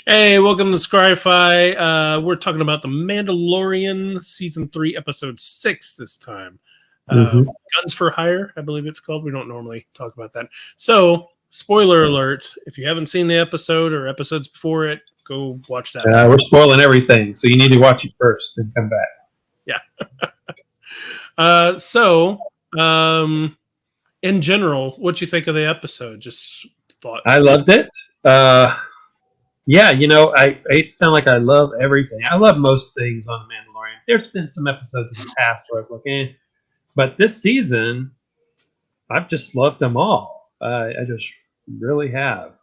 Hey, welcome to Scry-Fi. We're talking about the Mandalorian Season 3, Episode 6 this time. Guns for Hire, I believe it's called. We don't normally talk about that. So, spoiler alert, if you haven't seen the episode or episodes before it, go watch that. We're spoiling everything, so you need to watch it first and come back. Yeah. In general, what'd you think of the episode? Just thought. I loved it. Yeah, I hate to sound like I love everything. I love most things on The Mandalorian. There's been some episodes in the past where I was looking, but this season, I've just loved them all. I just really have.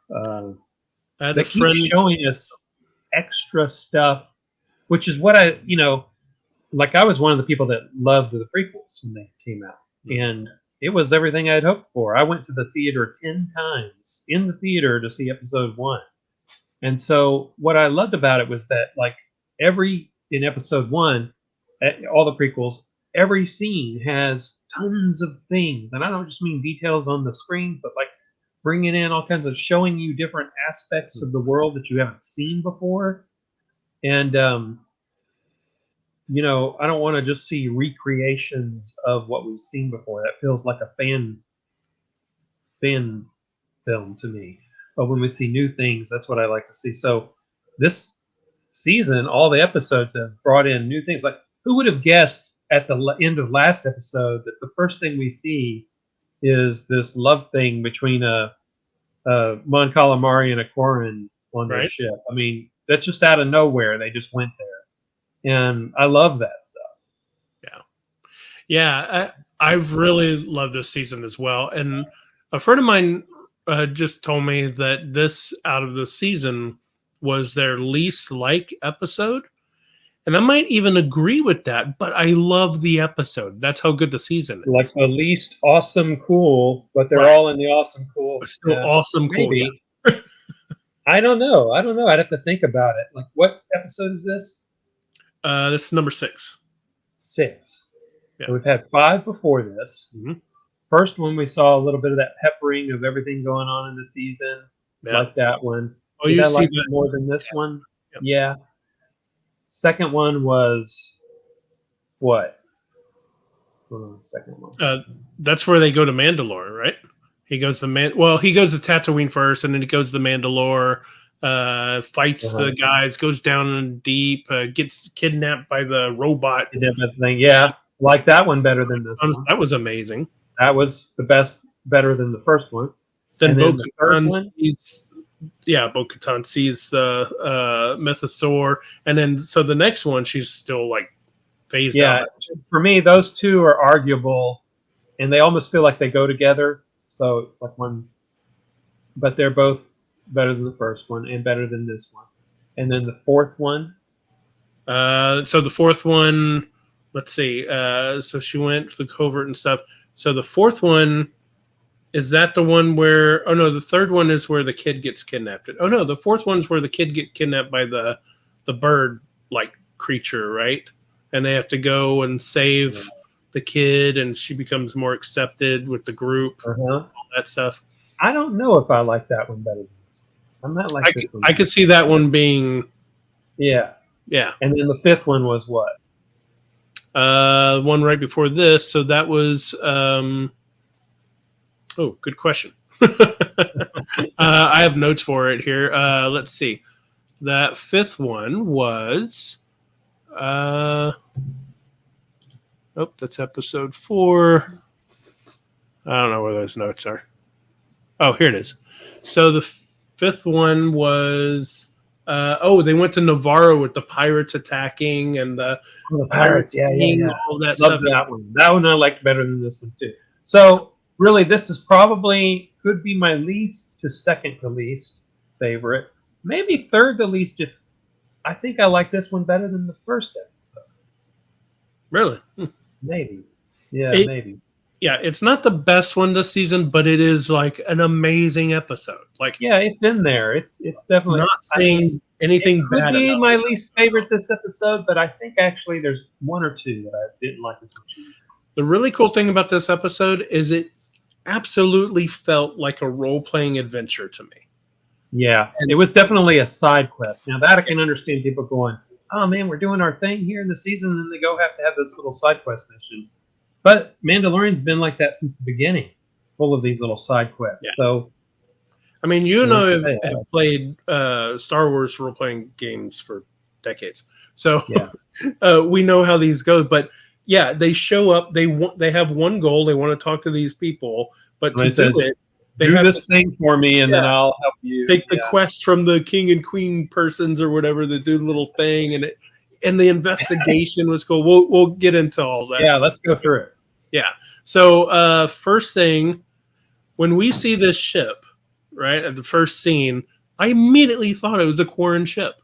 They keep showing us extra stuff, which is what I was one of the people that loved the prequels when they came out. And it was everything I had hoped for. I went to the theater 10 times in the theater to see episode 1. And so what I loved about it was that, like, in episode 1, all the prequels, every scene has tons of things. And I don't just mean details on the screen, but like bringing in all kinds of showing you different aspects of the world that you haven't seen before. And, I don't want to just see recreations of what we've seen before. That feels like a fan film to me. But when we see new things, that's what I like to see. So this season, all the episodes have brought in new things. Like, who would have guessed at the end of last episode that the first thing we see is this love thing between a Mon Calamari and a Quarren on their ship? I mean, that's just out of nowhere. They just went there. And I love that stuff. Yeah. I've really loved this season as well. And a friend of mine just told me that this out of the season was their least episode, and I might even agree with that. But I love the episode. That's how good the season is. Like the least awesome cool, but they're all in the awesome cool. Still awesome cool. Maybe. Yeah. I don't know. I'd have to think about it. Like, what episode is this? This is number 6. 6. Yeah. So we've had 5 before this. Mm-hmm. First one, we saw a little bit of that peppering of everything going on in the season. Yeah. Like that one. Oh, you see that more than this one? Yep. Yeah. Second one was what? Second one. That's where they go to Mandalore, right? He goes to he goes to Tatooine first, and then he goes to Mandalore, fights the guys, goes down deep, gets kidnapped by the robot. Yeah, like that one better than this one. That was amazing. That was the best, better than the first one. Then Bo-Katan sees, Bo-Katan sees the Mythosaur, and then so the next one she's still like phased out. For me, those two are arguable, and they almost feel like they go together. So like one, but they're both better than the first one and better than this one. And then the fourth one. So the fourth one, let's see. So she went to the covert and stuff. So the fourth one, is that the one where? Oh no, the third one is where the kid gets kidnapped. Oh no, the fourth one is where the kid gets kidnapped by the bird-like creature, right? And they have to go and save the kid, and she becomes more accepted with the group. All that stuff. I don't know if I like that one better than this one. I'm not like this one. I could see that one being. Yeah. And then the fifth one was what? One right before this. So that was. Good question. I have notes for it here. Let's see. That fifth one was. That's episode 4. I don't know where those notes are. Oh, here it is. So the fifth one was. They went to Navarro with the pirates attacking and the pirates. Yeah. All that Love stuff. That one. That one I liked better than this one too. So really, this is probably could be my least to second to least favorite. Maybe third to least. If I think I like this one better than the first episode. Really? Maybe. Maybe. Yeah, it's not the best one this season, but it is like an amazing episode. Like, it's in there. It's definitely not saying anything Could bad be about my it. least favorite this episode, but I think actually there's one or two that I didn't like as much. The really cool thing about this episode is it absolutely felt like a role-playing adventure to me. Yeah, it was definitely a side quest. Now that I can understand people going, "Oh man, we're doing our thing here in the season," and then they go have to have this little side quest mission. But Mandalorian's been like that since the beginning, full of these little side quests. Yeah. So, I mean, you know, Hey, have played Star Wars role-playing games for decades, so yeah, we know how these go. But yeah, they show up. They have one goal. They want to talk to these people, but to Somebody do says, it, they do have this to thing for me, and then Yeah. I'll help you. take the quest from the king and queen persons or whatever that do the little thing, and the investigation was cool. We'll get into all that. Yeah, let's go through it. Yeah. So first thing, when we see this ship, right, at the first scene, I immediately thought it was a Quarren ship.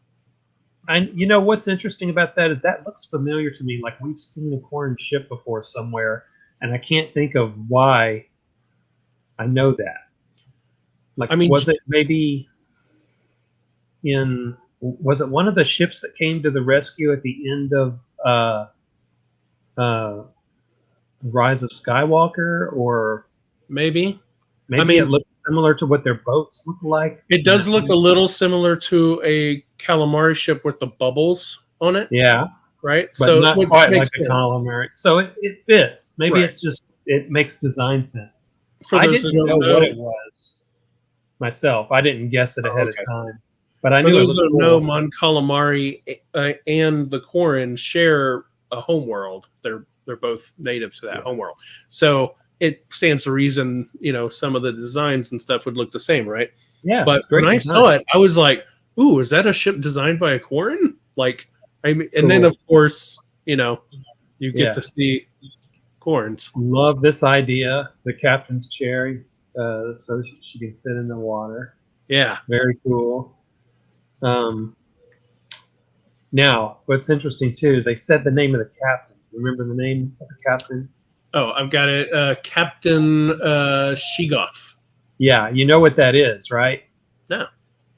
And you know what's interesting about that is that looks familiar to me. Like we've seen a Quarren ship before somewhere, and I can't think of why I know that. Like, I mean, was it maybe was it one of the ships that came to the rescue at the end of Rise of Skywalker, or maybe. maybe I mean, it looks similar to what their boats look like? it does look a little similar to a calamari ship with the bubbles on it, Yeah, right? but So not which quite like makes a sense. calamari. So it fits. Maybe Right. it's just it makes design sense. For I those didn't who know don't what know, it was myself. I didn't guess it oh, ahead okay. of time, but I For knew it those looked who don't know, cool. Mon Calamari and the Quarren share a homeworld. They're both native to that Yeah. homeworld. So it stands to reason, some of the designs and stuff would look the same, right? Yeah, But it's great when I design. saw it, I was like, "Ooh, is that a ship designed by a Quarren?" Like, and then Cool. of course, you Yeah. get to see Quarrens. Love this idea. The captain's chair, so she can sit in the water. Yeah. Very cool. Now, what's interesting too, they said the name of the captain. Remember the name of the captain? Oh, I've got it. Captain Shegoff. Yeah, you know what that is, right? No.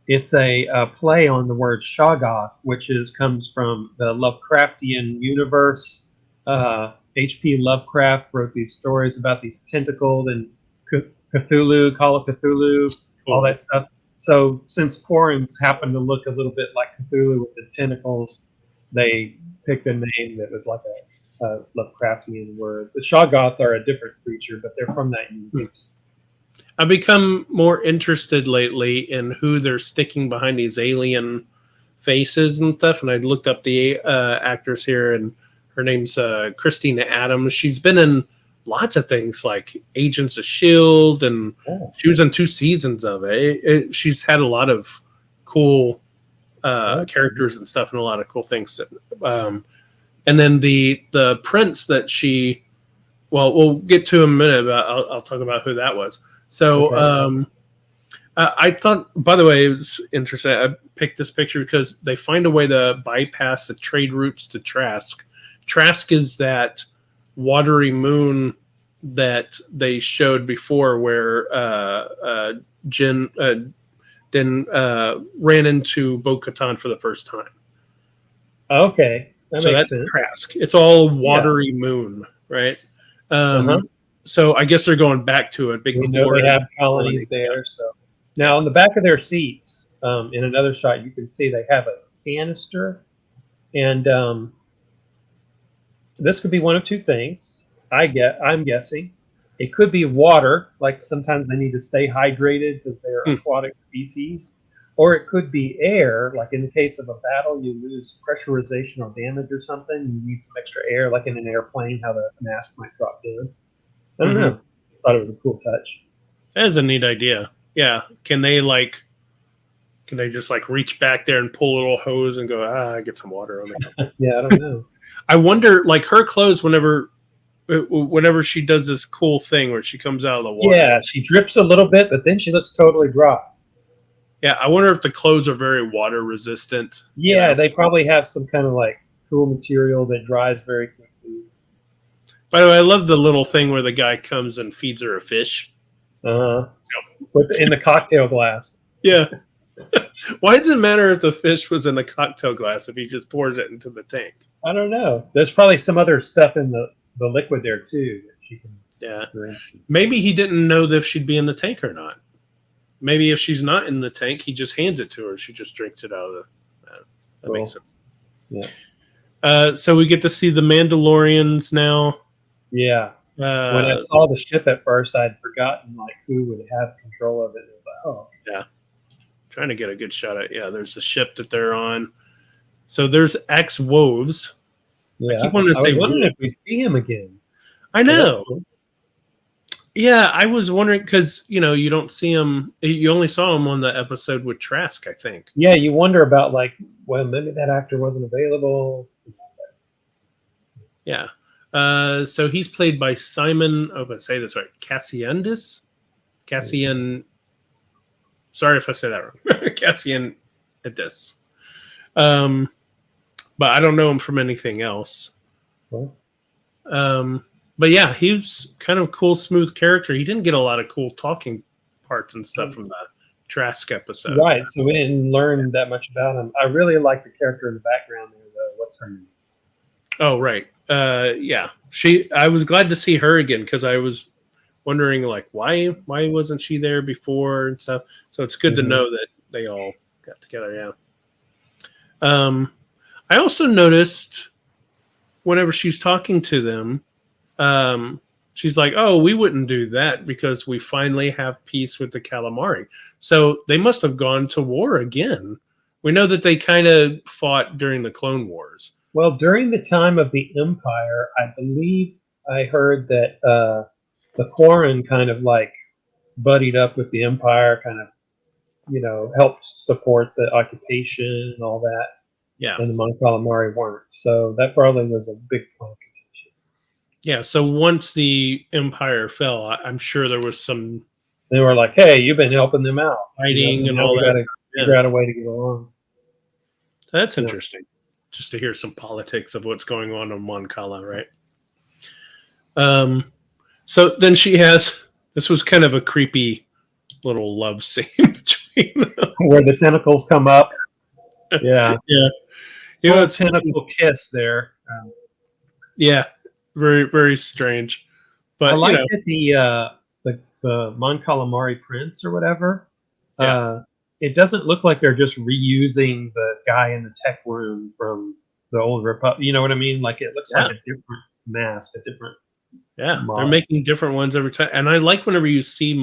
It's a play on the word Shoggoth, which comes from the Lovecraftian universe. H.P. Lovecraft wrote these stories about these tentacled and Cthulhu, Call of Cthulhu, all that stuff. So since Quarrens happen to look a little bit like Cthulhu with the tentacles, they picked a name that was like a Lovecraftian word. The Shoggoth are a different creature, but they're from that universe. I've become more interested lately in who they're sticking behind these alien faces and stuff. And I looked up the actress here, and her name's Christina Adams. She's been in lots of things like Agents of S.H.I.E.L.D., and she was in 2 seasons of it. She's had a lot of cool characters and stuff, and a lot of cool things. And then the prince that she, well, we'll get to in a minute, but I'll talk about who that was. So I thought, by the way, it was interesting. I picked this picture because they find a way to bypass the trade routes to Trask. Trask is that watery moon that they showed before, where Din ran into Bo-Katan for the first time. Okay, that So makes that's sense. Trask. It's all watery moon, right? So I guess they're going back to a big. We know they have colonies there. So now on the back of their seats, in another shot, you can see they have a canister, and this could be one of two things. I'm guessing it could be water, like sometimes they need to stay hydrated because they're aquatic species, or it could be air, like in the case of a battle, you lose pressurization or damage or something, you need some extra air, like in an airplane, how the mask might drop down. I don't know. Thought it was a cool touch. That is a neat idea. Yeah. Can they just like reach back there and pull a little hose and go, get some water on it? Yeah, I don't know. I wonder, like her clothes, whenever she does this cool thing where she comes out of the water. Yeah, she drips a little bit, but then she looks totally dry. Yeah, I wonder if the clothes are very water resistant. Yeah, they probably have some kind of like cool material that dries very quickly. By the way, I love the little thing where the guy comes and feeds her a fish. In the cocktail glass. Yeah. Why does it matter if the fish was in a cocktail glass if he just pours it into the tank? I don't know. There's probably some other stuff in the liquid there too that she can Yeah. drink. Maybe he didn't know if she'd be in the tank or not. Maybe if she's not in the tank, he just hands it to her. She just drinks it out of the. That Cool. makes sense. Yeah. So we get to see the Mandalorians now. Yeah. When I saw the ship at first, I'd forgotten like who would have control of it. It was like, oh, yeah. Trying to get a good shot at. Yeah, there's the ship that they're on. So there's ex-Woves. yeah. I keep wanting to say was wondering wolves. if we'd see him again. I So that's know. cool. Yeah, I was wondering because you don't see him. You only saw him on the episode with Trask, I think. Yeah, you wonder about like, well, maybe that actor wasn't available. Yeah. So he's played by Simon. Oh, if I say this right, Cassianidis. Cassian. Sorry if I say that wrong. Cassianidis. But I don't know him from anything else. Well, But yeah, he was kind of a cool, smooth character. He didn't get a lot of cool talking parts and stuff from the Trask episode. right, so we didn't learn that much about him. I really like the character in the background there, though. What's her name? Oh, right. Yeah. I was glad to see her again because I was wondering like why wasn't she there before and stuff. So it's good to know that they all got together, yeah. I also noticed whenever she's talking to them, she's like, oh, we wouldn't do that because we finally have peace with the calamari. So they must have gone to war again. We know that they kind of fought during the Clone Wars. Well, during the time of the Empire, I believe I heard that the Quarren kind of like buddied up with the Empire, kind of, helped support the occupation and all that. Yeah. And the Mon Calamari weren't. So that probably was a big point of contention. Yeah, so once the Empire fell, I'm sure there was some They were like, hey, you've been helping them out. fighting So and now all we that. got to figure out a way to get along. That's interesting. Just to hear some politics of what's going on Mon Cala, right? So then she has, this was kind of a creepy little love scene between them. Where the tentacles come up. Yeah. Yeah. It's a tentacle kiss there. Yeah. Very, very strange. But I like that the Mon Calamari prince or whatever. It doesn't look like they're just reusing the guy in the tech room from the old Republic. You know what I mean? Like it looks like a different mask, a different. Model. They're making different ones every time, and I like whenever you see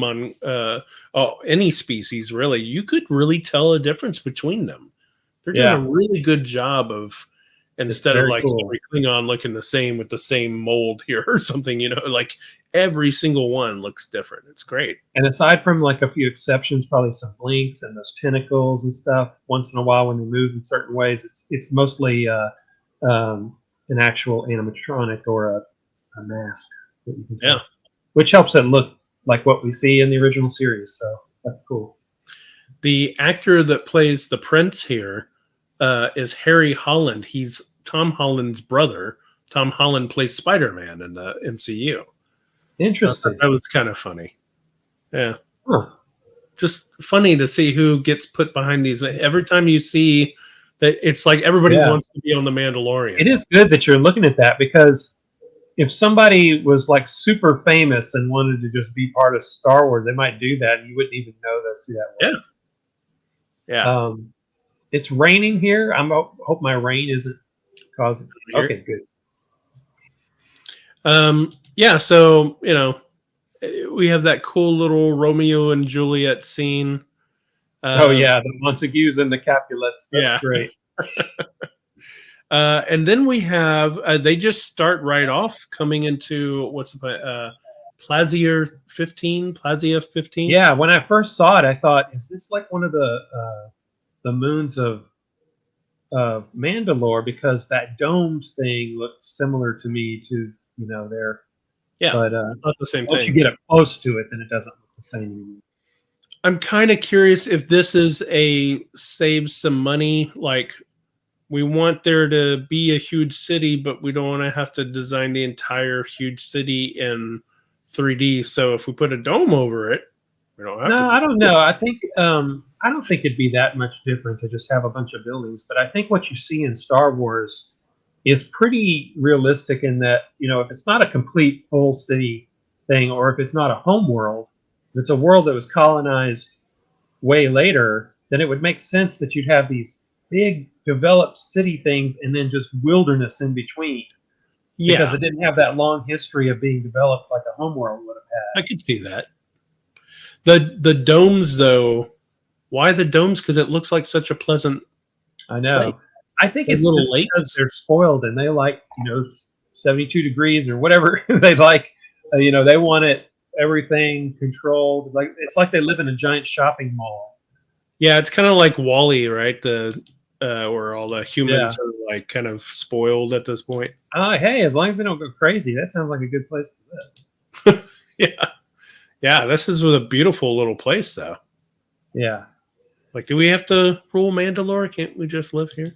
any species. Really, you could really tell a difference between them. They're doing a really good job of. Instead of like every Klingon looking the same with the same mold here or something, like every single one looks different. It's great. And aside from like a few exceptions, probably some blinks and those tentacles and stuff, once in a while when they move in certain ways, it's mostly an actual animatronic or a mask. Yeah. Which helps it look like what we see in the original series. So that's cool. The actor that plays the prince here is Harry Holland. He's Tom Holland's brother. Tom Holland plays Spider-Man in the MCU. Interesting. That was kind of funny. Yeah. Huh. Just funny to see who gets put behind these. Every time you see that, it's like everybody wants to be on The Mandalorian. It is good that you're looking at that because if somebody was like super famous and wanted to just be part of Star Wars, they might do that. And you wouldn't even know that's who that was. Yeah. It's raining here. I hope my rain isn't causing. Okay, good. Yeah, so we have that cool little Romeo and Juliet scene. The Montagues and the Capulets. That's great. And then we have they just start right off coming into what's the Plazia 15? Yeah, when I first saw it, I thought, is this like one of the moons of Mandalore, because that domes thing looks similar to me to their but not the same once thing. you get up close to it, then it doesn't look the same anymore. I'm kind of curious if this is a save some money, like we want there to be a huge city, but we don't want to have to design the entire huge city in 3D. So if we put a dome over it, We don't have to No, do I don't know. I don't think it'd be that much different to just have a bunch of buildings. But I think what you see in Star Wars is pretty realistic in that, if it's not a complete full city thing, or if it's not a home world, if it's a world that was colonized way later, then it would make sense that you'd have these big developed city things and then just wilderness in between, because Yeah, it didn't have that long history of being developed like a home world would have I could see that. The domes though, why the domes? Because it looks like such a pleasant had. I lake. know. I think Like it's little just because lakes. they're spoiled and they like, 72 degrees or whatever they like. They want it everything controlled. Like it's like they live in a giant shopping mall. Yeah, it's kind of like Wally, right? Where all the Yeah. humans are like kind of spoiled at this point. Hey, as long as they don't go crazy, that sounds like a good place to live. Yeah, yeah. This is a beautiful little place, though. Yeah. Like, do we have to rule Mandalore? Can't we just live here?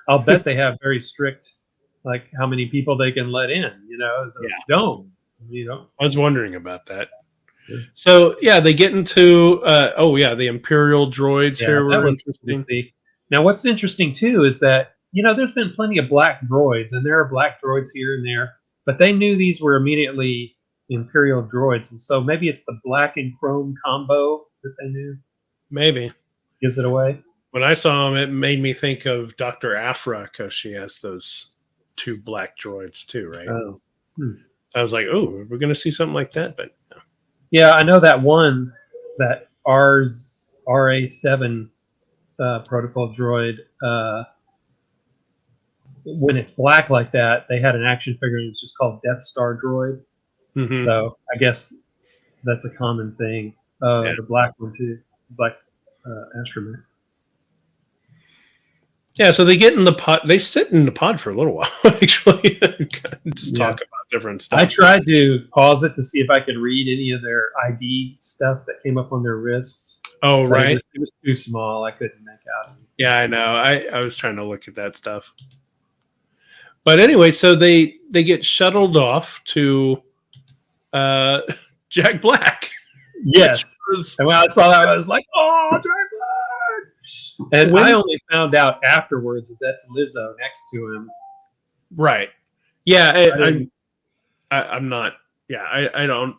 I'll bet they have very strict, like how many people they can let in. As a Yeah, dome. I was wondering about that. So yeah, they get into the Imperial droids Yeah, here that were was cool to interesting. see. Now, what's interesting too is that there's been plenty of black droids, and there are black droids here and there, but they knew these were immediately Imperial droids, and so maybe it's the black and chrome combo that they knew Maybe gives it away. when I saw them, it made me think of Dr. Afra because she has those two black droids too, right? Oh, hmm. I was like, oh, we're going to see something like that, but no. Yeah, I know that one, that RA7 protocol droid. When it's black like that, they had an action figure and it's just called Death Star droid. Mm-hmm. So I guess that's a common thing. Yeah. The black one too, black astromech. Yeah, so they get in the pod. They sit in the pod for a little while, actually, just Yeah. talk about different I stuff. tried to pause it to see if I could read any of their ID stuff that came up on their wrists. Oh, But right. it was too small. I couldn't make out anything. Yeah, I know. I was trying to look at that stuff. But anyway, so they get shuttled off to uh, Jack Black. Yes. Was, And when I saw that, I was like, "Oh, Jack Black!" And I only found out afterwards that that's Lizzo next to him. right. Yeah, didn't- I'm not. Yeah, I don't.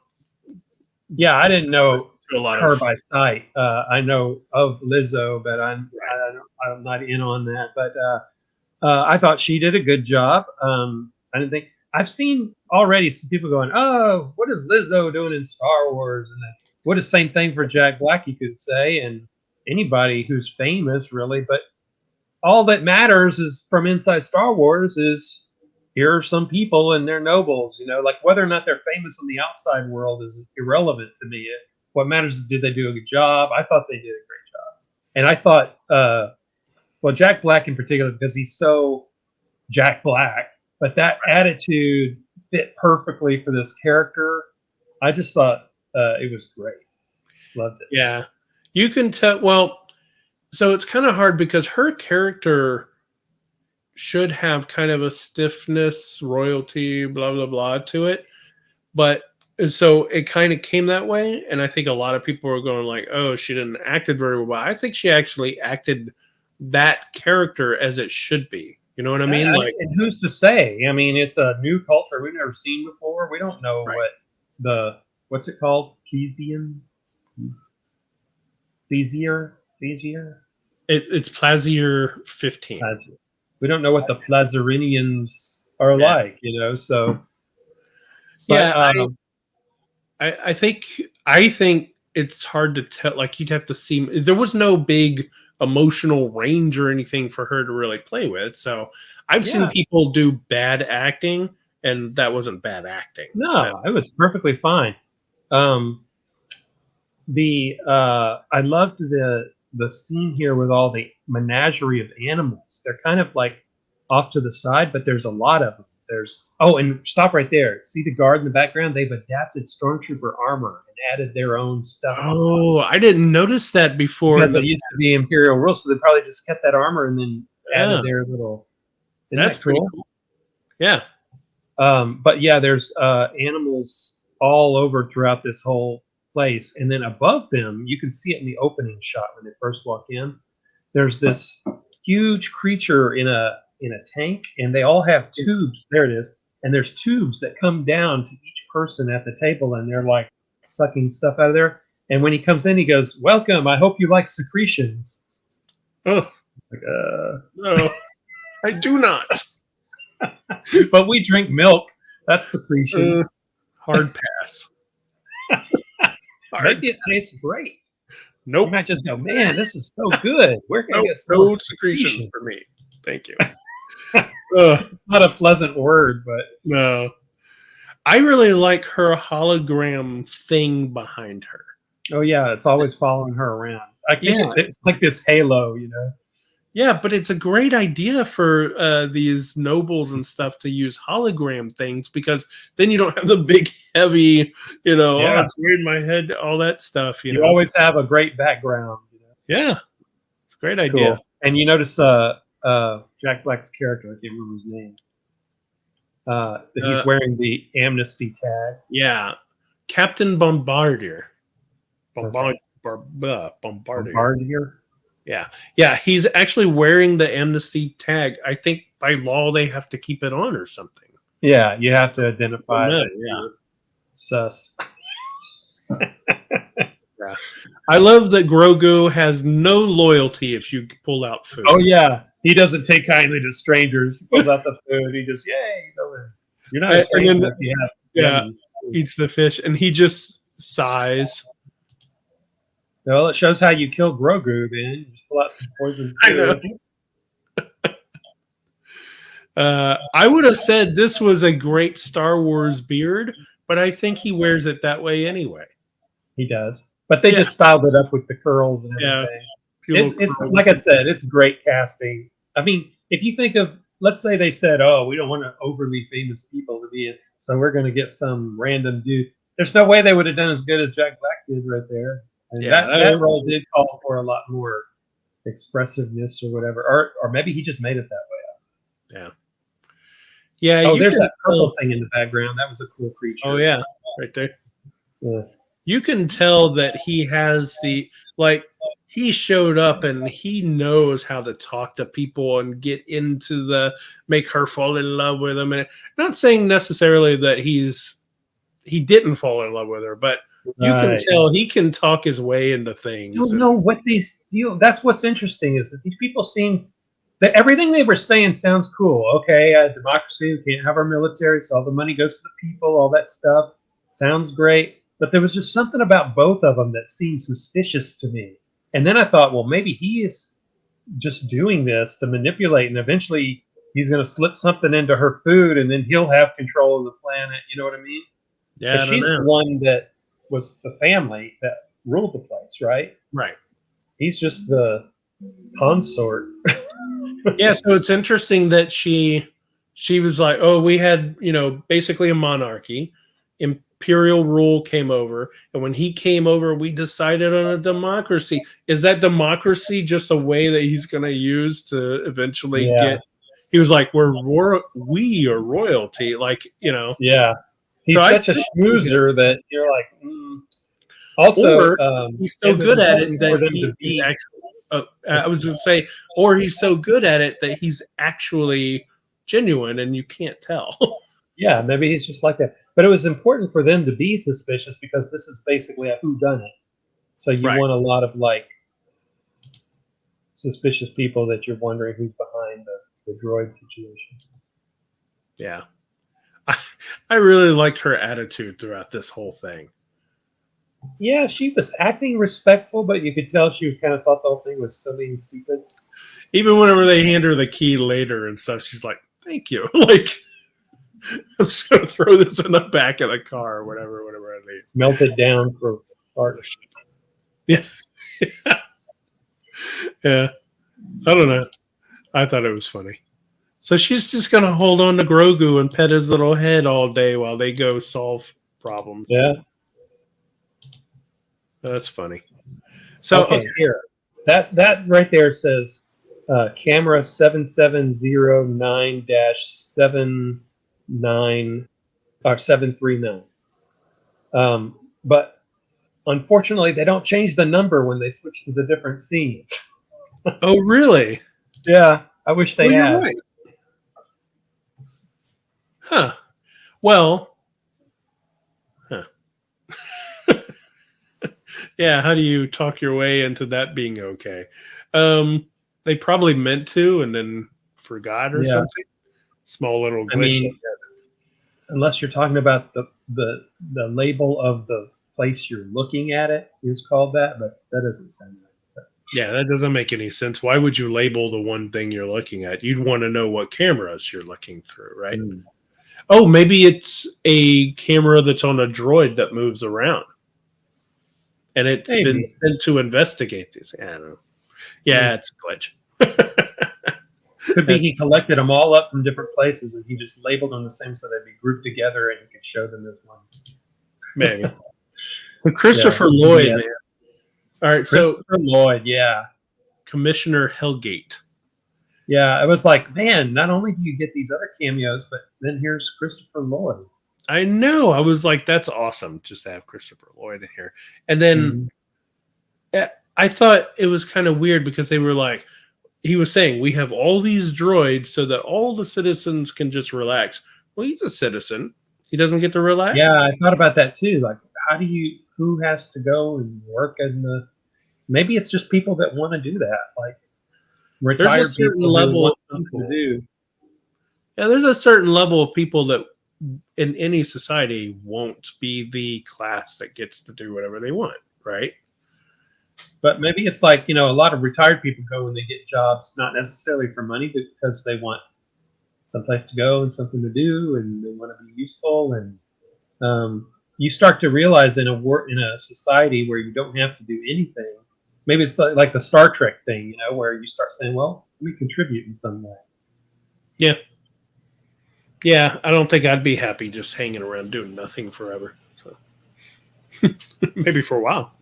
Yeah, I didn't know listen to a lot her of. by sight. I know of Lizzo, but I'm not in on that. But I thought she did a good job. I didn't think I've seen already some people going, "Oh, what is Lizzo doing in Star Wars?" And what is same thing for Jack Black? You could say, and anybody who's famous, really. But all that matters is from inside Star Wars is here are some people and they're nobles. Like whether or not they're famous on the outside world is irrelevant to me. What matters is did they do a good job? I thought they did a great job, and I thought, well, Jack Black in particular because he's so Jack Black, but that attitude fit perfectly for this character. I just thought it was great. Loved it. Yeah, you can tell. Well, so it's kind of hard because her character should have kind of a stiffness, royalty, blah blah blah to it, but so it kind of came that way, and I think a lot of people are going like, "Oh, she didn't acted very well." I think she actually acted that character as it should be. You know what I mean? Like, And who's to say? I mean, it's a new culture we've never seen before. We don't know right. what's it called? Pleasier? It's Plazier 15. We don't know what the Plazarinians are Yeah. like, so. Yeah, But, I think it's hard to tell. Like you'd have to see. There was no big emotional range or anything for her to really play with. So I've seen yeah, people do bad acting, and that wasn't bad acting. no, it was perfectly fine. Um, I loved the scene here with all the menagerie of animals. They're kind of like off to the side, but there's a lot of them. And stop right there. See the guard in the background? They've adapted stormtrooper armor and added their own stuff. Oh, I didn't notice that before. Because it used to be Imperial rules, so they probably just kept that armor and then added their little. Isn't that's that pretty cool? cool. Yeah. But yeah, there's animals all over throughout this whole place, and then above them, you can see it in the opening shot when they first walk in. There's this huge creature in a tank, and they all have tubes. There it is. And there's tubes that come down to each person at the table, and they're like sucking stuff out of there. And when he comes in, he goes, "Welcome. I hope you like secretions." Oh, Like, no, I do not. but we drink milk. That's secretions. Hard pass. Maybe it tastes great. Nope. You might just go, "Man, this is so good. We're gonna get some no secretions for me. Thank you. It's not a pleasant word, but No. I really like her hologram thing behind her. oh yeah, it's always following her around. I think it's like this halo, you know. Yeah, but it's a great idea for these nobles and stuff to use hologram things, because then you don't have the big, heavy, oh, it's weird in my head, all that stuff. You always have a great background. You know? Yeah, it's a great idea. Cool. And you notice Jack Black's character, I can't remember his name, that he's wearing the amnesty tag. Yeah, Captain Bombardier. Bombardier. Yeah, he's actually wearing the amnesty tag. I think by law they have to keep it on or something. Yeah, you have to identify that. Yeah, sus. Yeah. I love that Grogu has no loyalty if you pull out food. Oh yeah, he doesn't take kindly to strangers. He pulls out the food. He just yay, he's over. You're not a stranger if you have eats the fish, and he just sighs. Well, it shows how you kill Grogu. Then you just pull out some poison food. I know. I would have said this was a great Star Wars beard, but I think he wears it that way anyway. He does, but they just styled it up with the curls and everything. It's like I said, it's great casting. I mean, if you think of, let's say they said, "Oh, we don't want an overly famous people to be in, so we're going to get some random dude." There's no way they would have done as good as Jack Black did right there. And that role did call for a lot more expressiveness or whatever, or maybe he just made it that way. Yeah. Oh, there's that purple thing in the background. That was a cool creature. Oh yeah, right there. Yeah. You can tell that he has he showed up and he knows how to talk to people and get into make her fall in love with him. And not saying necessarily that he didn't fall in love with her, but you can tell he can talk his way into things. You don't know what they steal. That's what's interesting, is that these people seem that everything they were saying sounds cool. Okay, democracy, we can't have our military, so all the money goes to the people, all that stuff. Sounds great. But there was just something about both of them that seemed suspicious to me. And then I thought, well, maybe he is just doing this to manipulate, and eventually he's going to slip something into her food, and then he'll have control of the planet. You know what I mean? Yeah, she's the one that was the family that ruled the place, right? Right. He's just the consort. Yeah, so it's interesting that she was like, oh, we had, basically a monarchy. Imperial rule came over, and when he came over, we decided on a democracy. Is that democracy just a way that he's going to use to eventually get? He was like, we are royalty, Yeah, he's such a schmoozer that you're like. Also, he's so good at it that he's actually. I was going to say, or he's so good at it that he's actually genuine, and you can't tell. Yeah, maybe he's just like that. But it was important for them to be suspicious because this is basically a whodunit. So you want a lot of suspicious people that you're wondering who's behind the droid situation. Yeah, I really liked her attitude throughout this whole thing. Yeah, she was acting respectful, but you could tell she kind of thought the whole thing was silly and stupid. Even whenever they hand her the key later and stuff, she's like, "Thank you." I'm just gonna throw this in the back of the car or whatever I need. Melt it down for partnership. Yeah. Yeah. I don't know. I thought it was funny. So she's just gonna hold on to Grogu and pet his little head all day while they go solve problems. Yeah. That's funny. So here. That right there says camera 7709-7 739. But Unfortunately, they don't change the number when they switch to the different scenes. Oh, really? Yeah, I wish they Well, you're had. right. Huh. Well, huh. Yeah, how do you talk your way into that being okay? Um, they probably meant to and then forgot or Yeah, something. Small little I glitch. mean, unless you're talking about the label of the place you're looking at it is called that, but that doesn't sound right. Yeah, that doesn't make any sense. Why would you label the one thing you're looking at? You'd want to know what cameras you're looking through, right? Mm. Oh, maybe it's a camera that's on a droid that moves around and it's been Maybe. sent to investigate these. I don't know. Yeah, it's a glitch. Could be That's he collected them all up from different places and he just labeled them the same so they'd be grouped together and he could show them as one. maybe. So Christopher Yeah. Lloyd, Yes. man. All right, so Christopher Lloyd, yeah. Commissioner Hellgate. Yeah, it was like, man, not only do you get these other cameos, but then here's Christopher Lloyd. I know. I was like, that's awesome just to have Christopher Lloyd in here. And then I thought it was kind of weird because they were like, he was saying, we have all these droids so that all the citizens can just relax. Well, he's a citizen. He doesn't get to relax. Yeah, I thought about that too. Like, who has to go and work in maybe it's just people that want to do that. Like, retired There's a certain people who level of want something to people. do. Yeah, there's a certain level of people that in any society won't be the class that gets to do whatever they want, right? But maybe it's like, a lot of retired people go and they get jobs, not necessarily for money, but because they want someplace to go and something to do, and they want to be useful. And you start to realize in a society where you don't have to do anything. Maybe it's like the Star Trek thing, where you start saying, "Well, let me contribute in some way." Yeah. Yeah, I don't think I'd be happy just hanging around doing nothing forever. So maybe for a while.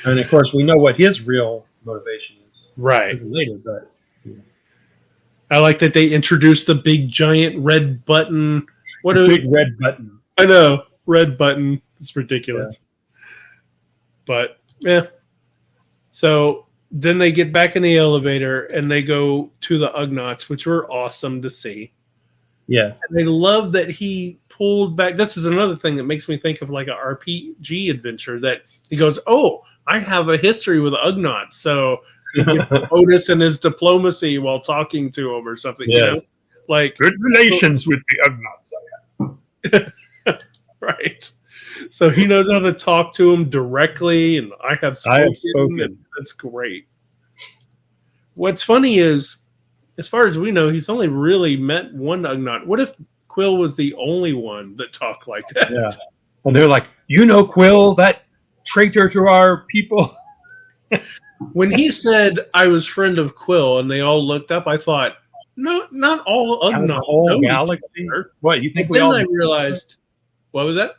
And of course, we know what his real motivation is. Right. Later, but I like that they introduced the big giant red button. What a big red button. I know, red button. It's ridiculous. Yeah. But yeah. So then they get back in the elevator and they go to the Ugnaughts, which were awesome to see. Yes. And they love that he pulled back. This is another thing that makes me think of like an RPG adventure that he goes, "Oh, I have a history with Ugnaughts." So he gets Otis and his diplomacy while talking to him or something, Yes. Like good relations with the Ugnaughts. Right. So he knows how to talk to him directly, and I have spoken. And that's great. What's funny is, as far as we know, he's only really met one Ugnaught. What if Quill was the only one that talked like that? Yeah. And they're like, Quill, that traitor to our people. When he said, I was friend of Quill, and they all looked up, I thought, no, not all Ugnaughts know galaxy. What, you think we all... Then I realized, what was that?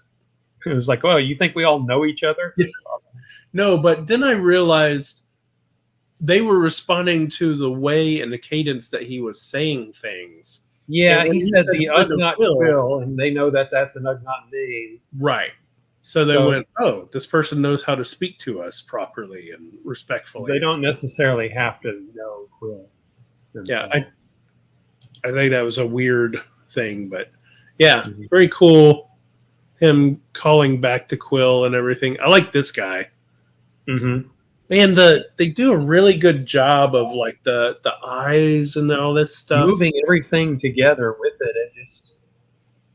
It was like, you think we all know each other? No, but then I realized they were responding to the way and the cadence that he was saying things. Yeah, he said the Ugnaught Quill, and they know that that's an Ugnaught name. Right. So they went, oh, this person knows how to speak to us properly and respectfully. They don't necessarily have to know Quill. Yeah, I think that was a weird thing, but yeah, very cool. Him calling back to Quill and everything. I like this guy. Mm-hmm. Man, they do a really good job of like the eyes and all this stuff, moving everything together with it. It just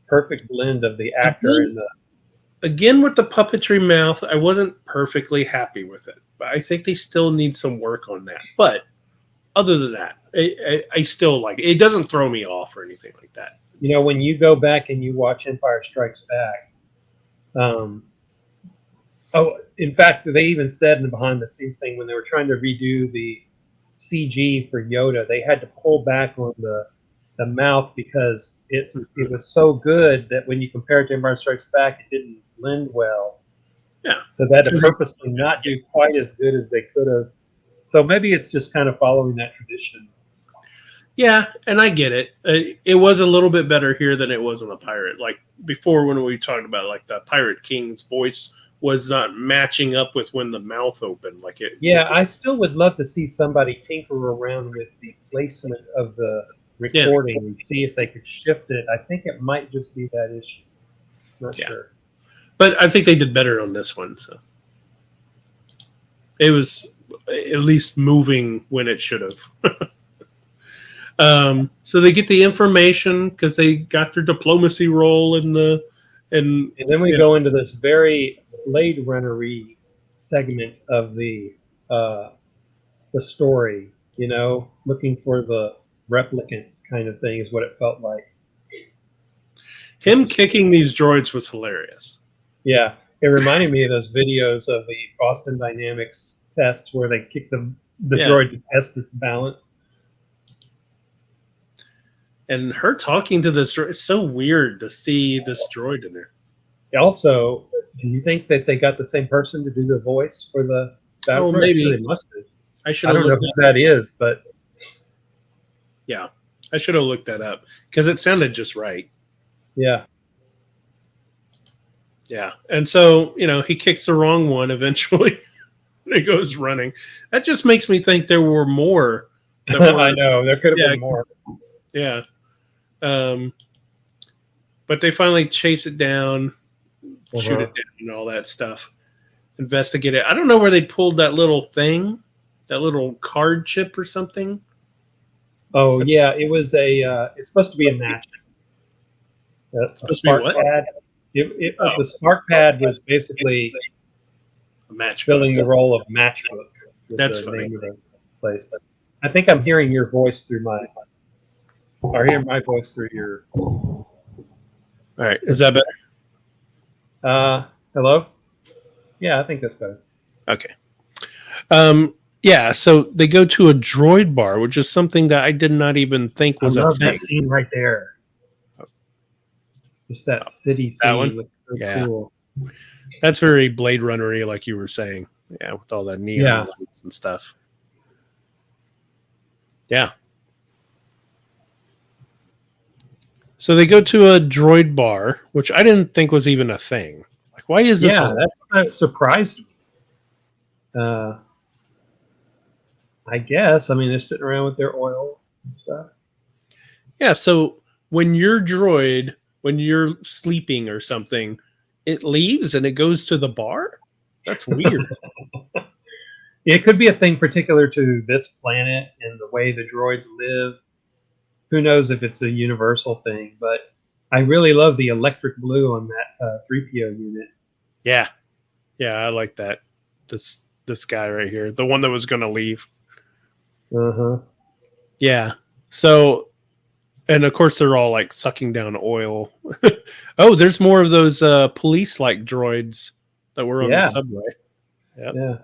perfect blend of the actor and the. Again, with the puppetry mouth, I wasn't perfectly happy with it, but I think they still need some work on that. But other than that, I still like it. It doesn't throw me off or anything like that. When you go back and you watch Empire Strikes Back, in fact, they even said in the behind the scenes thing when they were trying to redo the CG for Yoda, they had to pull back on the mouth because it was so good that when you compare it to Empire Strikes Back, it didn't blend well. Yeah. So they had to purposely not do quite as good as they could have. So maybe it's just kind of following that tradition. Yeah, and I get it. It was a little bit better here than it was on the Pirate. Like before when we talked about like the Pirate King's voice was not matching up with when the mouth opened. Like it. Yeah, I still would love to see somebody tinker around with the placement of the Yeah. recording and see if they could shift it. I think it might just be that issue. Not Yeah. sure. But I think they did better on this one. So it was at least moving when it should have. So they get the information because they got their diplomacy role in the And then we go into this very Blade Runner-y segment of the story. You know, looking for the replicants kind of thing is what it felt like. him kicking these droids was hilarious. Yeah, it reminded me of those videos of the Boston Dynamics test where they kick the droid to test its balance. And her talking to this droid, it's so weird to see this droid in there. Also, do you think that they got the same person to do the voice for the battle? Oh, maybe. Sure they must have. I don't know who that is, but yeah, I should have looked that up because it sounded just right. Yeah. Yeah. And so, he kicks the wrong one eventually. It goes running. That just makes me think there were more. I know. There could have been more. Yeah. But they finally chase it down, shoot it down, and all that stuff. Investigate it. I don't know where they pulled that little thing, that little card chip or something. Oh, yeah. It was it's supposed to be a match. A spark pad. The spark pad was basically a match filling the role of matchbook. That's funny. Name of the place. I think I'm hearing your voice through or hear my voice through your. All right, is that better? Hello? Yeah, I think that's better. Okay. Yeah, so they go to a droid bar, which is something that I did not even think was a thing. That scene right there. Just that city scene. That one? Looks so cool. That's very Blade Runner-y, like you were saying. Yeah, with all that neon lights and stuff. Yeah. So they go to a droid bar, which I didn't think was even a thing. Like, why is this? Yeah, that surprised me. I guess. I mean, they're sitting around with their oil and stuff. Yeah, so when your droid, when you're sleeping or something, it leaves and it goes to the bar? That's weird. It could be a thing particular to this planet and the way the droids live. Who knows if it's a universal thing, but I really love the electric blue on that 3PO unit. Yeah. Yeah, I like that. This guy right here, the one that was going to leave. Uh-huh. Yeah. So, and of course they're all like sucking down oil. Oh, there's more of those police-like droids that were on the subway. Yep. Yeah.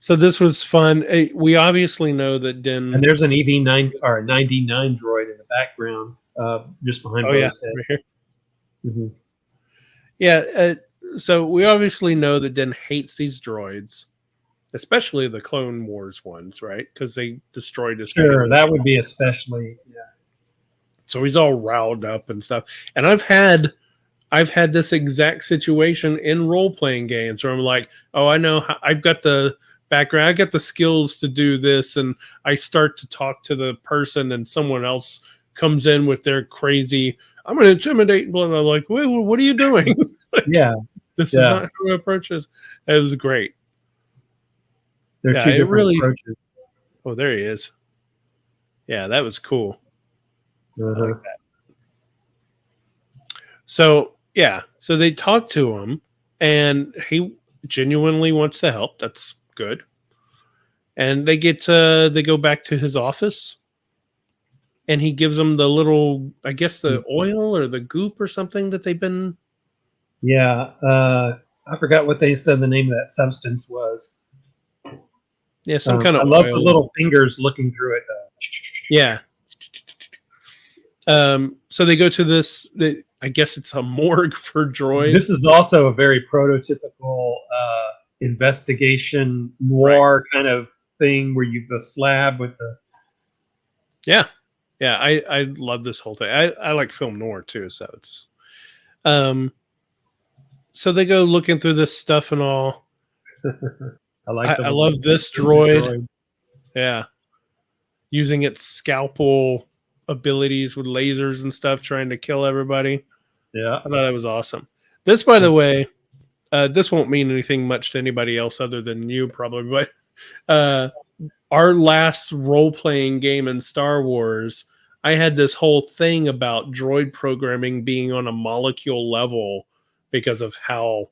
So this was fun. We obviously know that Din... And there's an EV9 or a 99 droid in the background, just behind Bo's head. Right here. Mm-hmm. Yeah, so we obviously know that Din hates these droids, especially the Clone Wars ones, right? Because they destroyed his family. Sure, that would be especially, yeah. So he's all riled up and stuff. And I've had this exact situation in role-playing games where I'm like, oh, I know, I've got the background, I got the skills to do this, and I start to talk to the person and someone else comes in with their crazy, I'm going to intimidate, and I'm like, wait, what are you doing? Yeah. This is not how it approaches. It was great. They're two different approaches. Oh, there he is. Yeah, that was cool. Uh-huh. I like that. So, yeah. So they talk to him, and he genuinely wants to help. That's good. And they go back to his office, and he gives them the little, I guess, the oil or the goop or something that they've been... Yeah. I forgot what they said the name of that substance was. Yeah, some kind of I love oil. the little fingers looking through it. Yeah. So they go to this, I guess it's a morgue for droids. This is also a very prototypical investigation noir kind of thing where you've the slab with the... Yeah. I love this whole thing. I like film noir too, so it's so they go looking through this stuff and all. I like I love this droid. Yeah. Using its scalpel abilities with lasers and stuff, trying to kill everybody. Yeah. I thought that was awesome. This, by the way, this won't mean anything much to anybody else other than you, probably, but our last role-playing game in Star Wars, I had this whole thing about droid programming being on a molecule level because of how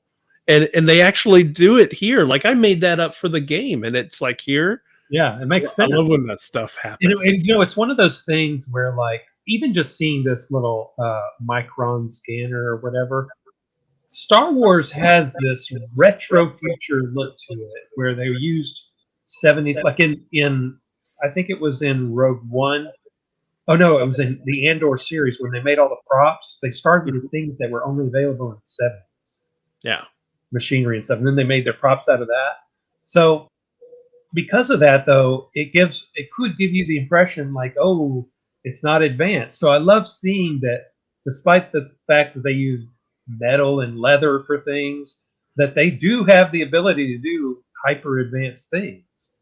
and they actually do it here. Like I made that up for the game, and it's like here. Yeah, it makes sense. I love when that stuff happens. And it's one of those things where, like, even just seeing this little micron scanner or whatever, Star Wars has this retro future look to it, where they used 70s, like in I think it was in Rogue One. Oh no, it was in the Andor series when they made all the props. They started with things that were only available in the 70s. Yeah. Machinery and stuff. And then they made their props out of that. So because of that, though, it could give you the impression like, oh, it's not advanced. So I love seeing that, despite the fact that they use metal and leather for things, that they do have the ability to do hyper advanced things.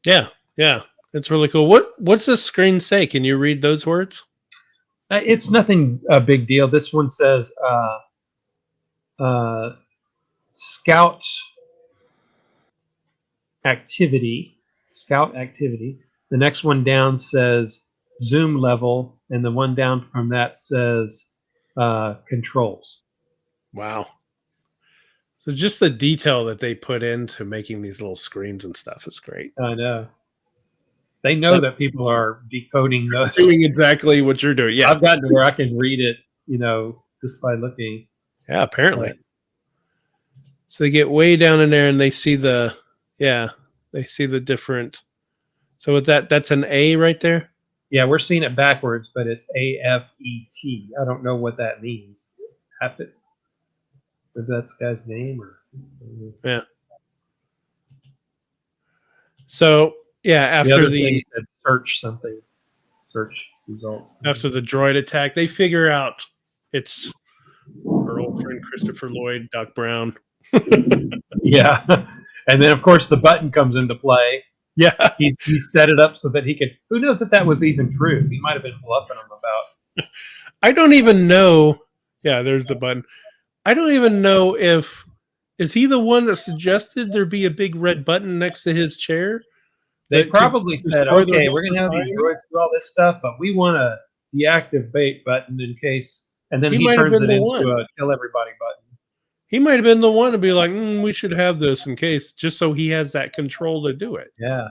Yeah, yeah, it's really cool. What's this screen say? Can you read those words? It's nothing a big deal. This one says scout activity. The next one down says zoom level, and the one down from that says controls. Wow. So just the detail that they put into making these little screens and stuff is great. I know. They know that people are decoding those. Doing exactly what you're doing. Yeah. I've gotten to where I can read it, just by looking. Yeah, apparently. So they get way down in there and they see the different. So with that's an A right there? Yeah, we're seeing it backwards, but it's AFET. I don't know what that means. Affet. If that's the guy's name or. Yeah. So after the said search something. Search results. After the droid attack, they figure out it's our old friend Christopher Lloyd, Doc Brown. Yeah. And then of course the button comes into play. Yeah. He's set it up so that he could, who knows if that was even true? He might have been bluffing him about. I don't even know. Yeah, there's the button. I don't even know is he the one that suggested there be a big red button next to his chair? They probably said, okay, we're going to have these droids do all this stuff, but we want a deactivate button in case, and then he turns it into a kill everybody button. He might have been the one to be like, we should have this in case, just so he has that control to do it. Yeah.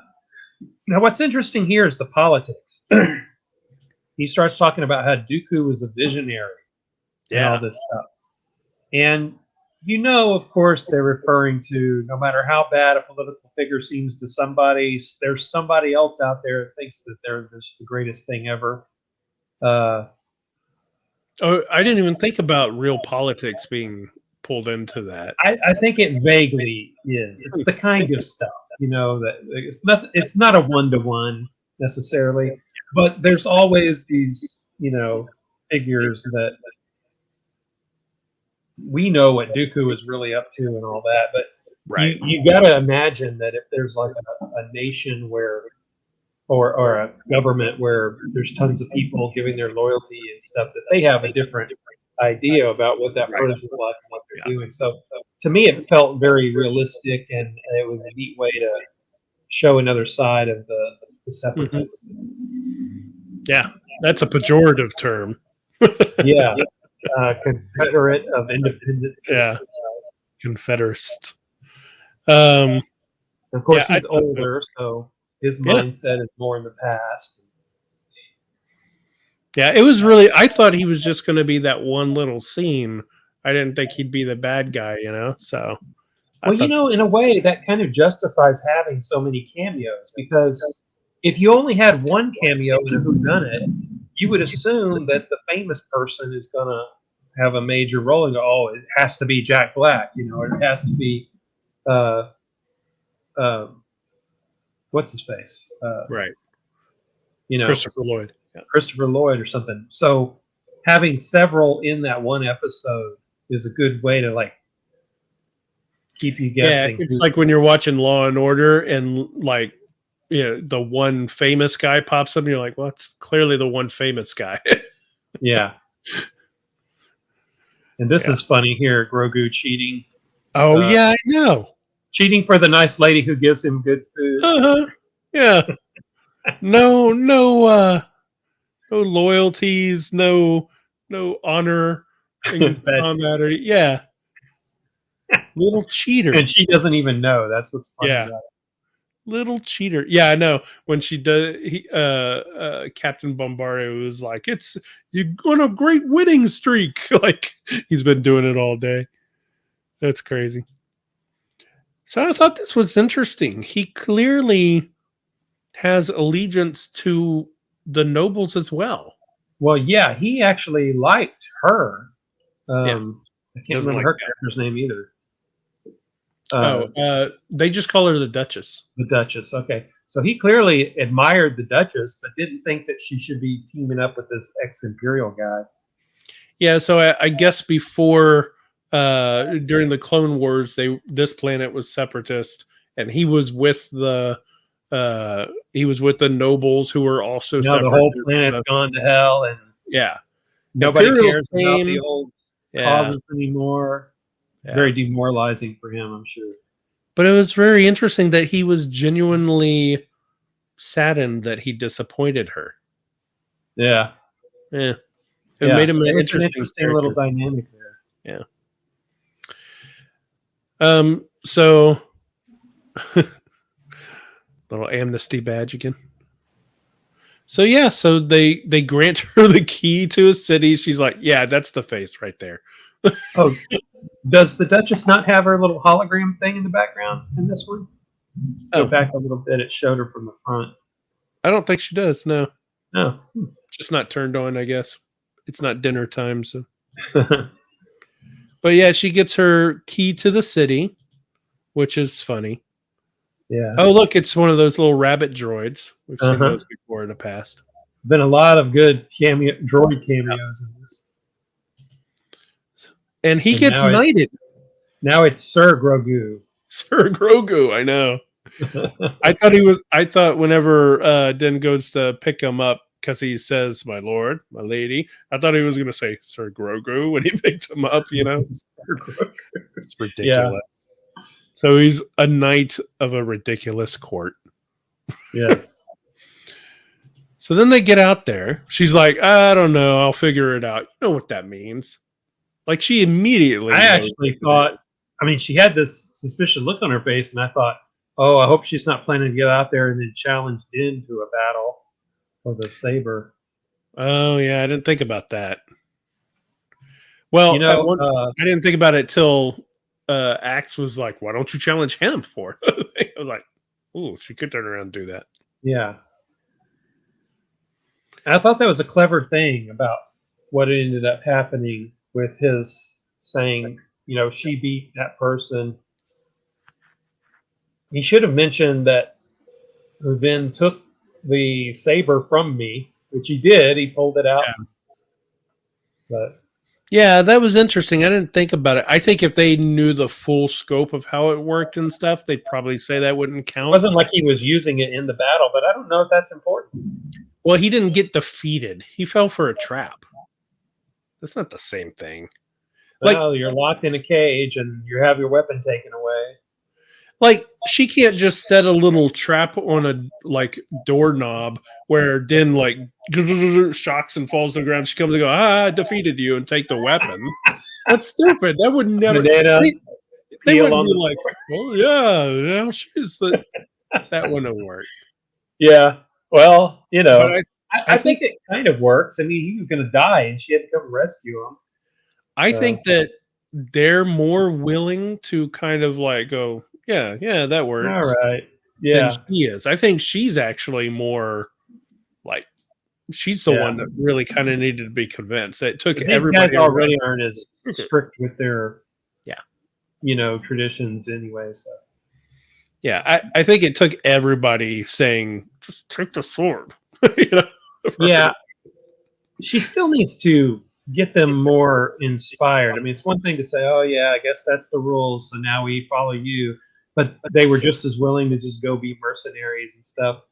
Now, what's interesting here is the politics. He starts talking about how Dooku was a visionary and all this stuff. And of course, they're referring to no matter how bad a political figure seems to somebody, there's somebody else out there that thinks that they're just the greatest thing ever. I didn't even think about real politics being pulled into that. I think it vaguely is. It's the kind of stuff, that it's not a one-to-one necessarily, but there's always these, figures that we know what Dooku is really up to and all that, but you got to imagine that if there's like a nation where, or a government where there's tons of people giving their loyalty and stuff, that they have a different idea about what that person's like and what they're doing. So to me, it felt very realistic, and it was a neat way to show another side of the separatists. Yeah, that's a pejorative term. Yeah. Confederate of Independent Systems. Yeah. Confederist. Of course, he's older, so his mindset is more in the past. Yeah, it was really, I thought he was just going to be that one little scene. I didn't think he'd be the bad guy, so. Well, in a way, that kind of justifies having so many cameos, because if you only had one cameo in a whodunit, you would assume that the famous person is going to have a major role and go, it has to be Jack Black, or it has to be, what's his face? Right. Christopher Lloyd. Yeah. Christopher Lloyd or something. So having several in that one episode is a good way to keep you Yeah, guessing. it's like when you're watching Law and Order and like, the one famous guy pops up and you're like, well, it's clearly the one famous guy. Yeah. And this Yeah. is funny here, Grogu cheating. Oh yeah, I know. Cheating for the nice lady who gives him good food. Uh-huh. Yeah. No, no loyalties, no honor in But, combat or yeah. Little cheater. and she doesn't even know. That's what's funny Yeah. about Little cheater. Yeah, I know. When she does Captain Bombardier was like, it's you're on a great winning streak. Like he's been doing it all day. That's crazy. So I thought this was interesting. He clearly has allegiance to the nobles as well. Well, yeah, he actually liked her. Yeah. I can't Doesn't remember like her that. character's name either. They just call her the Duchess. The Duchess. Okay. So he clearly admired the Duchess, but didn't think that she should be teaming up with this ex-Imperial guy. Yeah, so I guess before during the Clone Wars, this planet was separatist, and he was with the nobles who were also Now the separate. whole planet's gone to hell, and Yeah, nobody Imperials cares about came. the old Yeah. causes anymore. Yeah. Very demoralizing for him, I'm sure. But it was very interesting that he was genuinely saddened that he disappointed her. Yeah. Yeah. It made him an It's an interesting little character. dynamic there. Yeah. So little amnesty badge again. So yeah, so they grant her the key to a city. She's like, yeah, that's the face right there. Oh, does the Duchess not have her little hologram thing in the background in this one? Go back a little bit. It showed her from the front. I don't think she does. No, No. just not turned on. I guess it's not dinner time. So, but yeah, she gets her key to the city, which is funny. Yeah. Oh, look, it's one of those little rabbit droids. We've seen those before in the past. Been a lot of good droid cameos in this. And he gets knighted. Now it's Sir Grogu. Sir Grogu, I know. I thought whenever Den goes to pick him up, because he says, my lord, my lady, I thought he was going to say Sir Grogu when he picked him up, It's ridiculous. Yeah. So he's a knight of a ridiculous court. Yes. So then they get out there. She's like, I don't know. I'll figure it out. You know what that means. Like she immediately. I actually thought, she had this suspicious look on her face, and I thought, oh, I hope she's not planning to get out there and then challenge Din to a battle for the saber. Oh, yeah. I didn't think about that. Well, I didn't think about it till Axe was like, why don't you challenge him for it? I was like, ooh, she could turn around and do that. Yeah. I thought that was a clever thing about what ended up happening with his saying, she beat that person. He should have mentioned that Din took the saber from me, which he did. He pulled it out. Yeah. But yeah, that was interesting. I didn't think about it. I think if they knew the full scope of how it worked and stuff, they'd probably say that wouldn't count. It wasn't like he was using it in the battle, but I don't know if that's important. Well, he didn't get defeated. He fell for a trap. That's not the same thing. Well, you're locked in a cage and you have your weapon taken away. Like, she can't just set a little trap on a doorknob where Din shocks and falls to the ground. She comes and go, I defeated you, and take the weapon. That's stupid. That would never. They wouldn't be like, oh yeah, she's the. That wouldn't work. Yeah. Well, I think it kind of works. He was going to die, and she had to come rescue him. I think that they're more willing to kind of go, yeah, that works. All right. Yeah. Than she is. I think she's actually more she's the one that really kind of needed to be convinced. It took everybody. These guys already aren't as strict with their, traditions anyway. So. Yeah, I think it took everybody saying, just take the sword. Yeah. She still needs to get them more inspired. I mean, it's one thing to say, "Oh yeah, I guess that's the rules, so now we follow you," but they were just as willing to just go be mercenaries and stuff.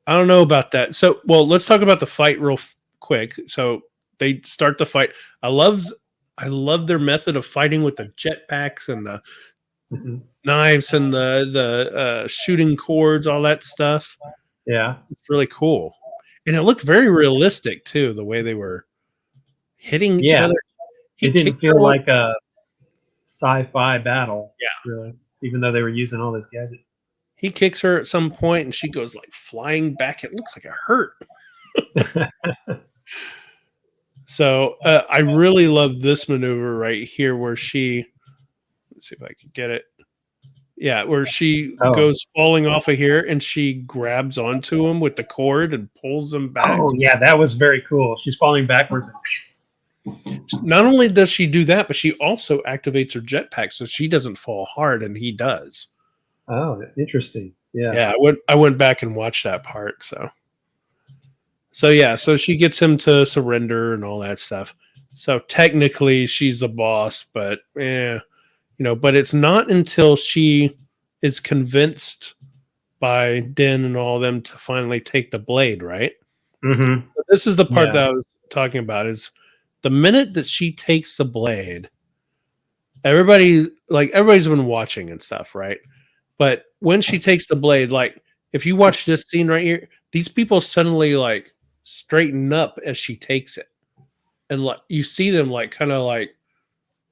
I don't know about that. So, well, let's talk about the fight real quick. So they start the fight. I love, I love their method of fighting with the jetpacks and the Mhm. knives and the shooting cords, all that stuff. Yeah, It's really cool, and it looked very realistic too. The way they were hitting each yeah. other. He It didn't kicked her feel one. like a sci-fi battle, Yeah, really, even though they were using all this gadget. he kicks her at some point, and she goes like flying back. It looks like it hurt. So I really love this maneuver right here, where she. Let's see if I can get it. Yeah, where she Oh, goes falling off of here, and she grabs onto him with the cord and pulls him back. oh yeah, that was very cool. She's falling backwards. Not only does she do that, but she also activates her jetpack so she doesn't fall hard, and he does. Oh, interesting. Yeah. Yeah, I went back and watched that part. So yeah, so she gets him to surrender and all that stuff. So technically she's the boss, but but it's not until she is convinced by Din and all of them to finally take the blade, right? Mm-hmm. This is the part Yeah. that I was talking about is the minute that she takes the blade, everybody's been watching and stuff, right? But when she takes the blade, like if you watch this scene right here, these people suddenly like straighten up as she takes it. And like you see them like kind of like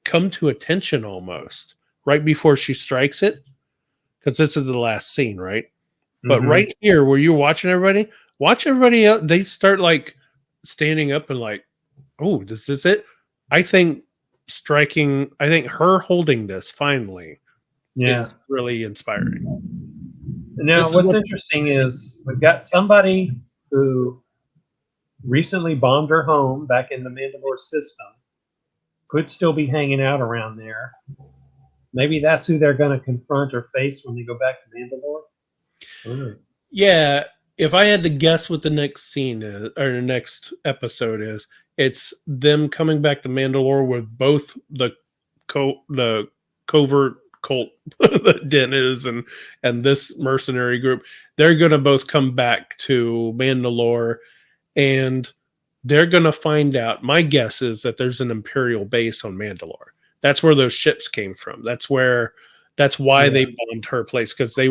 come to attention almost right before she strikes it. Because this is the last scene, right? But Mm-hmm. right here where you're watching everybody, watch everybody else, they start like standing up and like, oh, this is it. I think I think her holding this finally Yeah. is really inspiring. Now, This is what's what interesting is we've got somebody who recently bombed her home back in the Mandalore system. Could still be hanging out around there. Maybe that's who they're going to confront or face when they go back to Mandalore. Mm. Yeah, if I had to guess what the next scene is or the next episode is, it's them coming back to Mandalore with both the covert cult that Den is and this mercenary group. They're gonna both come back to Mandalore and they're gonna find out. My guess is that there's an Imperial base on Mandalore. That's where those ships came from. That's why Yeah. they bombed her place because they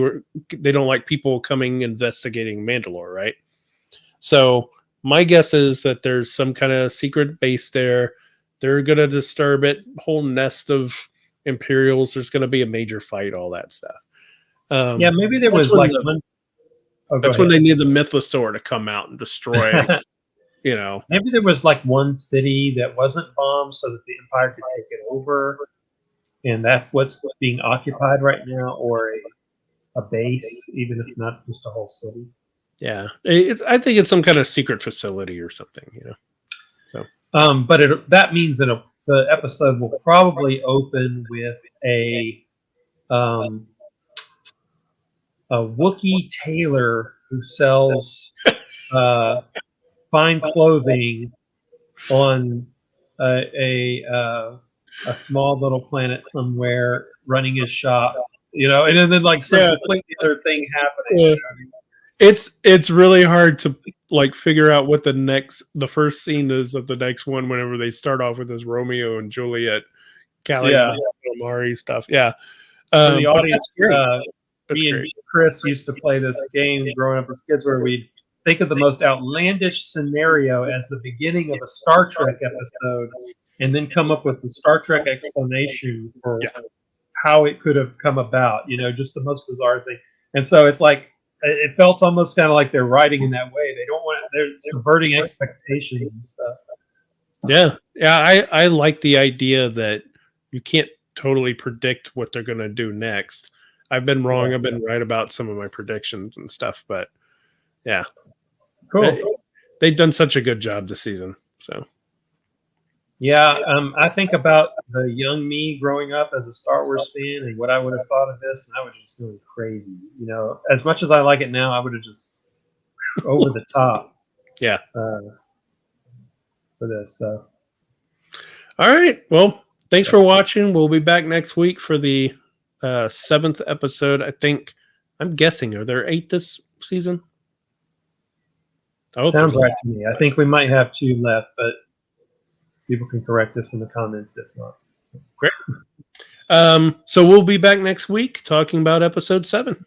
don't like people coming investigating Mandalore, right? So my guess is that there's some kind of secret base there. They're gonna disturb it. Whole nest of Imperials. There's gonna be a major fight. All that stuff. Yeah, maybe there That's was when like one. Oh, go that's when ahead. they need the Mythosaur to come out and destroy. You know. Maybe there was like one city that wasn't bombed so that the Empire could take it over, and that's what's being occupied right now, or a base, even if not just a whole city. Yeah, I think it's some kind of secret facility or something. So But that means that the episode will probably open with um, a Wookiee tailor who sells uh, fine clothing on a small little planet somewhere, running his shop. And then like some yeah, completely other thing happening. yeah. It's really hard to like figure out what the first scene is of the next one whenever they start off with this Romeo and Juliet Yeah, calamari stuff. Yeah, for the but that's audience, great. That's me and great. Chris used to play this game growing up as kids where we'd think of the most outlandish scenario as the beginning of a Star Trek episode and then come up with the Star Trek explanation for Yeah, how it could have come about, just the most bizarre thing. And so it's like, it felt almost kind of like they're writing in that way. They don't want they're subverting expectations and stuff. yeah. I like the idea that you can't totally predict what they're gonna do next. I've been wrong. Yeah. I've been right about some of my predictions and stuff, but yeah, Cool. they've done such a good job this season. So Yeah, I think about the young me growing up as a Star Wars fan and what I would have thought of this, and I would have just gone crazy. As much as I like it now, I would have just over the top yeah. for this. So All right. Well, thanks for watching. We'll be back next week for the 7th episode. I'm guessing, are there 8 this season? Sounds right to me. I think we might have 2 left, but people can correct us in the comments if not. Great. So we'll be back next week talking about episode 7.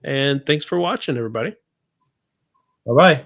And thanks for watching, everybody. Bye-bye.